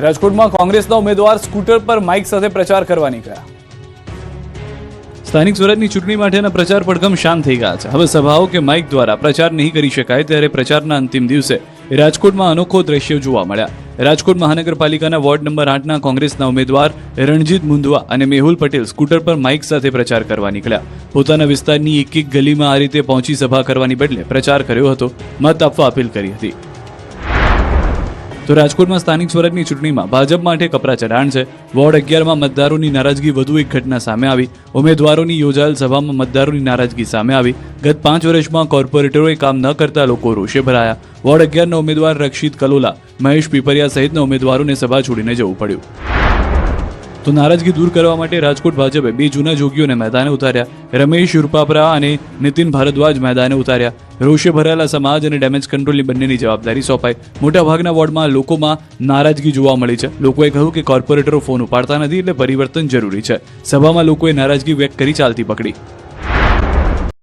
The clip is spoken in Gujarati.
રાજકોટમાં કોંગ્રેસના ઉમેદવાર સ્કૂટર પર માઇક સાથે પ્રચાર કરવા નીકળ્યા. સ્થાનિક સ્વરાજની ચૂંટણી માટેના પ્રચાર પડઘમ શાંત થઈ ગયા છે. હવે સભાઓ કે માઇક દ્વારા પ્રચાર નહીં કરી શકાય ત્યારે પ્રચારના અંતિમ દિવસે રાજકોટમાં અનોખો દ્રશ્ય જોવા મળ્યા. રાજકોટ મહાનગરપાલિકાના વોર્ડ નંબર 8ના કોંગ્રેસના ઉમેદવાર રણજીત મુંદવા અને મેહુલ પટેલ સ્કૂટર પર માઇક સાથે પ્રચાર કરવા નીકળ્યા. પોતાના વિસ્તારની એક ગલીમાં આ રીતે પહોંચી સભા કરવાની બદલે પ્રચાર કર્યો હતો, મત આપવા અપીલ કરી હતી. તો રાજકોટમાં સ્થાનિક સ્વરાજની ચૂંટણીમાં ભાજપ માટે કપરા ચઢાણ છે. વોર્ડ 11માં મતદારોની નારાજગી વધુ એક ઘટના સામે આવી. ઉમેદવારોની યોજાયેલ સભામાં મતદારોની નારાજગી સામે આવી. ગત 5 વર્ષમાં કોર્પોરેટરોએ કામ ન કરતા લોકો રોષે ભરાયા. વોર્ડ 11ના ઉમેદવાર રક્ષિત કલોલા, મહેશ પીપરિયા સહિતના ઉમેદવારોને સભા છોડીને જવું પડ્યું. તો નારાજગી દૂર કરવા માટે રાજકોટ ભાજપે 2 જૂના જોગીઓને મેદાને ઉતાર્યા. રમેશ યુરપાપરા અને નીતિન ભારદ્વાજ મેદાને ઉતાર્યા. રોષે ભરાયેલા સમાજ અને ડેમેજ કંટ્રોલની બંનેની જવાબદારી સોંપાઈ. મોટાભાગના વોર્ડમાં લોકોમાં નારાજગી જોવા મળી છે. લોકોએ કહ્યું કે કોર્પોરેટરો ફોન ઉપાડતા નથી એટલે પરિવર્તન જરૂરી છે. સભામાં લોકોએ નારાજગી વ્યક્ત કરી ચાલતી પકડી.